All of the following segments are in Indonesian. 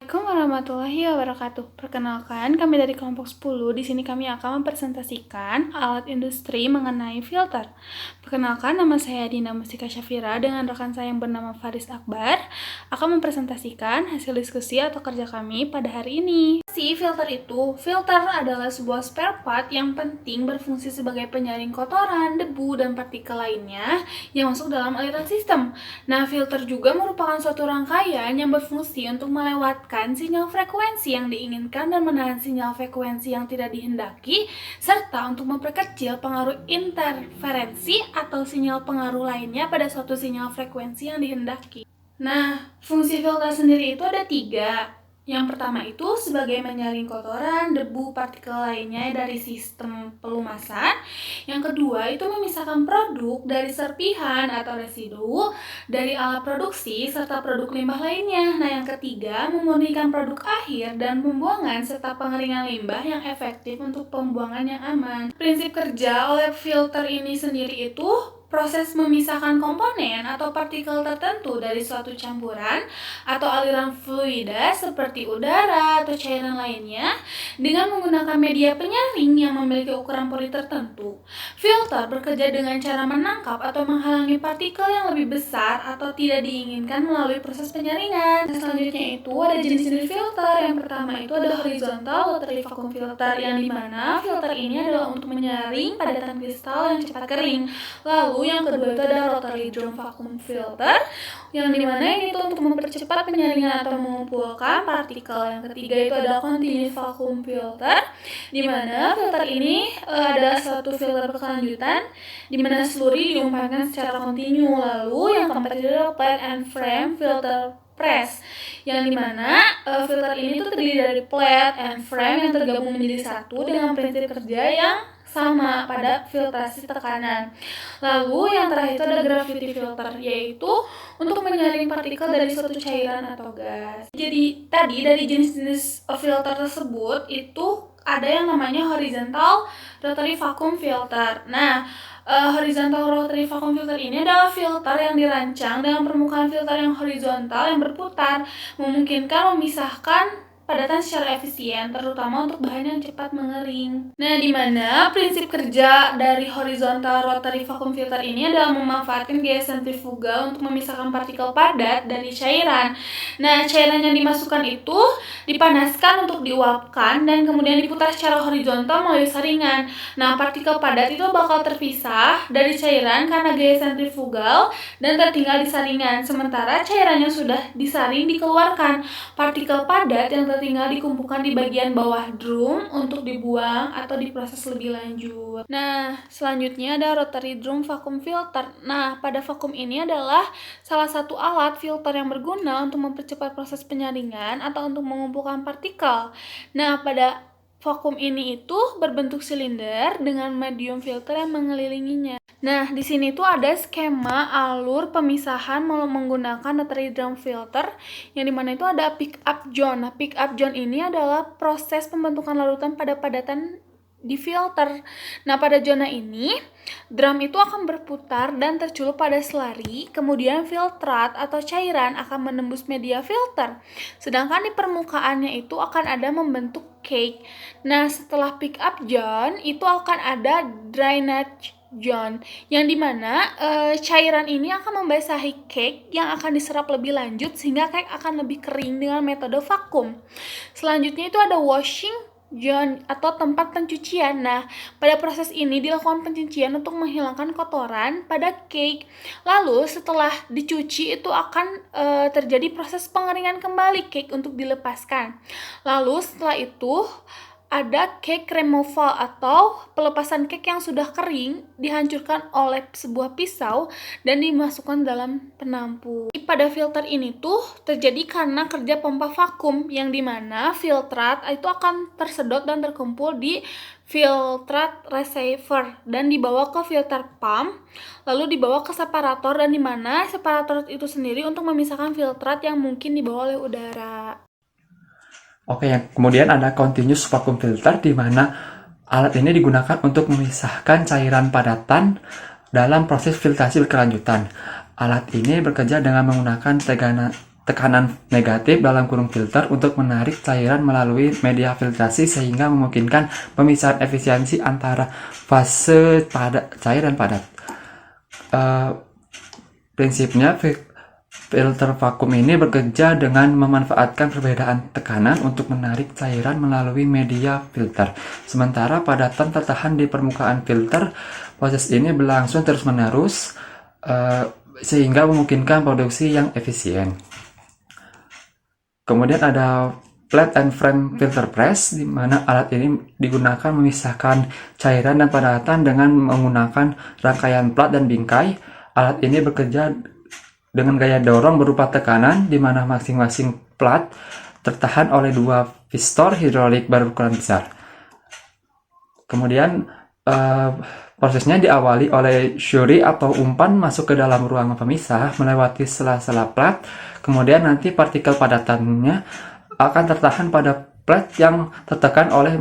Assalamualaikum warahmatullahi wabarakatuh. Perkenalkan, kami dari kelompok 10. Di sini kami akan mempresentasikan alat industri mengenai filter. Perkenalkan, nama saya Dina Mustika Syafira dengan rekan saya yang bernama Faris Akbar akan mempresentasikan hasil diskusi atau kerja kami pada hari ini. Filter adalah sebuah spare part yang penting berfungsi sebagai penyaring kotoran, debu, dan partikel lainnya yang masuk dalam aliran sistem. Nah, filter juga merupakan suatu rangkaian yang berfungsi untuk melewatkan sinyal frekuensi yang diinginkan dan menahan sinyal frekuensi yang tidak dihendaki, serta untuk memperkecil pengaruh interferensi atau sinyal pengaruh lainnya pada suatu sinyal frekuensi yang dihendaki. Nah, fungsi filter sendiri itu ada 3. Yang pertama itu sebagai menyaring kotoran, debu, partikel lainnya dari sistem pelumasan. Yang kedua itu memisahkan produk dari serpihan atau residu dari alat produksi serta produk limbah lainnya. Nah, yang ketiga memurnikan produk akhir dan pembuangan serta pengeringan limbah yang efektif untuk pembuangan yang aman. Prinsip kerja oleh filter ini sendiri itu proses memisahkan komponen atau partikel tertentu dari suatu campuran atau aliran fluida seperti udara atau cairan lainnya dengan menggunakan media penyaring yang memiliki ukuran pori tertentu. Filter bekerja dengan cara menangkap atau menghalangi partikel yang lebih besar atau tidak diinginkan melalui proses penyaringan. Selanjutnya itu ada jenis-jenis filter. Yang pertama itu ada horizontal rotary vacuum filter, yang dimana filter ini adalah untuk menyaring padatan kristal yang cepat kering. Lalu yang kedua itu ada rotary drum vacuum filter, yang dimana ini tuh untuk mempercepat penyaringan atau mengumpulkan partikel. Yang ketiga itu ada continuous vacuum filter, dimana filter ini adalah suatu filter berkelanjutan dimana slurry diumpulkan secara kontinu. Lalu yang keempat itu ada plate and frame filter press, yang dimana filter ini tuh terdiri dari plate and frame yang tergabung menjadi satu dengan prinsip kerja yang sama pada filtrasi tekanan. Lalu yang terakhir itu ada gravity filter, yaitu untuk menyaring partikel dari suatu cairan atau gas. Jadi tadi dari jenis-jenis filter tersebut itu ada yang namanya horizontal rotary vacuum filter. Nah, horizontal rotary vacuum filter ini adalah filter yang dirancang dengan permukaan filter yang horizontal yang berputar, memungkinkan memisahkan padatan secara efisien, terutama untuk bahan yang cepat mengering. Nah, di mana prinsip kerja dari horizontal rotary vacuum filter ini adalah memanfaatkan gaya sentrifugal untuk memisahkan partikel padat dari cairan. Nah, cairan yang dimasukkan itu dipanaskan untuk diuapkan dan kemudian diputar secara horizontal melalui saringan. Nah, partikel padat itu bakal terpisah dari cairan karena gaya sentrifugal dan tertinggal di saringan. Sementara cairan yang sudah disaring dikeluarkan. Partikel padat yang tinggal dikumpulkan di bagian bawah drum untuk dibuang atau diproses lebih lanjut. Nah, selanjutnya ada rotary drum vacuum filter. Nah, pada vakum ini adalah salah satu alat filter yang berguna untuk mempercepat proses penyaringan atau untuk mengumpulkan partikel. Nah, pada vakum ini itu berbentuk silinder dengan medium filter yang mengelilinginya. Nah, di sini tuh ada skema alur pemisahan menggunakan rotary drum filter, yang dimana itu ada pick up zone. Nah, pick up zone ini adalah proses pembentukan larutan pada padatan di filter. Nah, pada zona ini drum itu akan berputar dan tercelup pada slurry, kemudian filtrat atau cairan akan menembus media filter, sedangkan di permukaannya itu akan ada membentuk cake. Nah, setelah pick up zone itu akan ada drainage zone, yang dimana cairan ini akan membasahi cake yang akan diserap lebih lanjut sehingga cake akan lebih kering dengan metode vakum. Selanjutnya itu ada washing zone atau tempat pencucian. Nah, pada proses ini dilakukan pencucian untuk menghilangkan kotoran pada cake. Lalu setelah dicuci itu akan terjadi proses pengeringan kembali cake untuk dilepaskan. Lalu setelah itu ada cake removal atau pelepasan cake yang sudah kering dihancurkan oleh sebuah pisau dan dimasukkan dalam penampung. Pada filter ini tuh terjadi karena kerja pompa vakum, yang dimana filtrat itu akan tersedot dan terkumpul di filtrat receiver dan dibawa ke filter pump, lalu dibawa ke separator, dan dimana separator itu sendiri untuk memisahkan filtrat yang mungkin dibawa oleh udara. Oke, yang kemudian ada continuous vacuum filter, di mana alat ini digunakan untuk memisahkan cairan padatan dalam proses filtrasi berkelanjutan. Alat ini bekerja dengan menggunakan tekanan negatif dalam kurung filter untuk menarik cairan melalui media filtrasi sehingga memungkinkan pemisahan efisiensi antara fase cair dan padat. Prinsipnya filter vakum ini bekerja dengan memanfaatkan perbedaan tekanan untuk menarik cairan melalui media filter. Sementara padatan tertahan di permukaan filter. Proses ini berlangsung terus-menerus sehingga memungkinkan produksi yang efisien. Kemudian ada plate and frame filter press, di mana alat ini digunakan memisahkan cairan dan padatan dengan menggunakan rangkaian plat dan bingkai. Alat ini bekerja dengan gaya dorong berupa tekanan, di mana masing-masing plat tertahan oleh dua piston hidrolik berukuran besar. Kemudian prosesnya diawali oleh shuri atau umpan masuk ke dalam ruangan pemisah melewati sela-sela plat. Kemudian nanti partikel padatannya akan tertahan pada plat yang tertekan oleh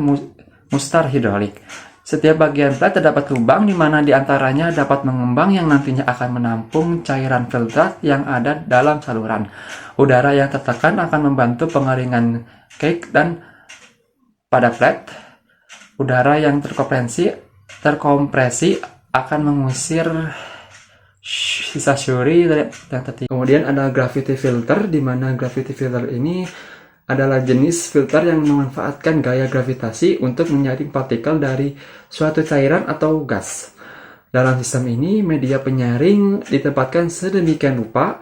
mustar hidrolik. Setiap bagian plat terdapat lubang di mana diantaranya dapat mengembang yang nantinya akan menampung cairan filtrat yang ada dalam saluran. Udara yang tertekan akan membantu pengeringan cake dan pada plat. Udara yang terkompresi akan mengusir sisa shuri yang tertinggal. Kemudian ada gravity filter, di mana gravity filter ini adalah jenis filter yang memanfaatkan gaya gravitasi untuk menyaring partikel dari suatu cairan atau gas. Dalam sistem ini, media penyaring ditempatkan sedemikian rupa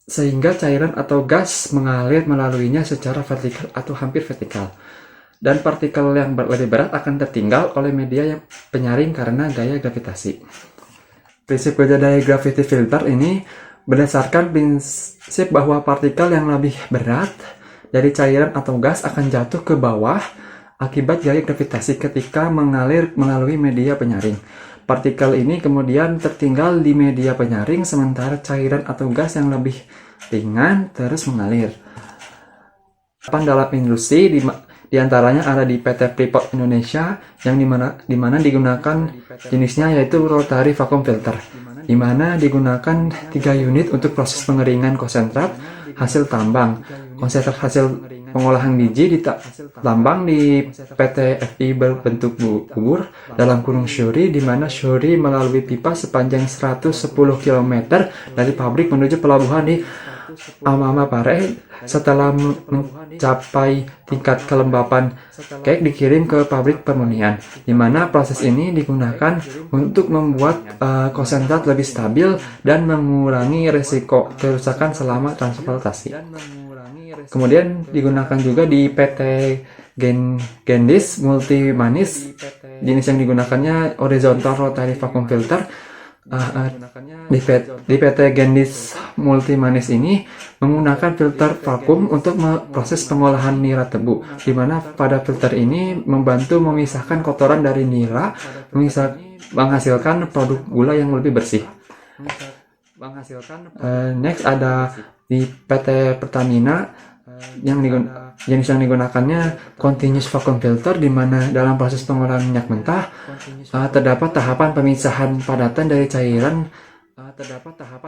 sehingga cairan atau gas mengalir melaluinya secara vertikal atau hampir vertikal. Dan partikel yang lebih berat akan tertinggal oleh media yang penyaring karena gaya gravitasi. Prinsip kerja dari gravity filter ini berdasarkan prinsip bahwa partikel yang lebih berat dari cairan atau gas akan jatuh ke bawah akibat gaya gravitasi ketika mengalir melalui media penyaring. Partikel ini kemudian tertinggal di media penyaring, sementara cairan atau gas yang lebih ringan terus mengalir. Dalam industri di antaranya ada di PT Freeport Indonesia yang dimana digunakan jenisnya yaitu rotary vacuum filter, di mana digunakan 3 unit untuk proses pengeringan konsentrat hasil tambang. Konsentrat hasil pengolahan biji ditambang di PT FI berbentuk bubur dalam kurung shuri, di mana shuri melalui pipa sepanjang 110 km dari pabrik menuju pelabuhan di Amama Pare. Setelah mencapai tingkat kelembapan, cake dikirim ke pabrik pemurnian, di mana proses ini digunakan untuk membuat konsentrat lebih stabil dan mengurangi risiko kerusakan selama transportasi. Kemudian digunakan juga di PT Gendis Multimanis. Jenis yang digunakannya horizontal rotary vacuum filter. Di PT Gendis Multimanis ini menggunakan filter vakum untuk proses pengolahan nira tebu, di mana pada filter ini membantu memisahkan kotoran dari nira, menghasilkan produk gula yang lebih bersih. Next ada di PT Pertamina jenis yang digunakannya continuous vacuum filter, di mana dalam proses pengolahan minyak mentah terdapat tahapan pemisahan padatan dari cairan.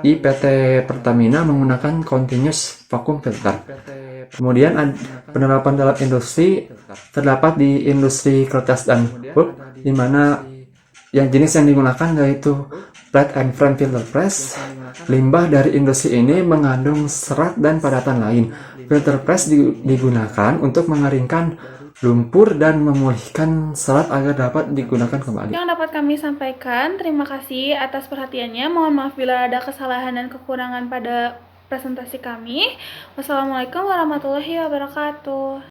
Di PT Pertamina menggunakan continuous vacuum filter. Kemudian penerapan dalam industri terdapat di industri kertas dan pulp, di mana yang jenis yang digunakan yaitu plate and frame filter press. Limbah dari industri ini mengandung serat dan padatan lain. Filter press digunakan untuk mengeringkan lumpur dan memulihkan serat agar dapat digunakan kembali. Yang dapat kami sampaikan, terima kasih atas perhatiannya. Mohon maaf bila ada kesalahan dan kekurangan pada presentasi kami. Wassalamualaikum warahmatullahi wabarakatuh.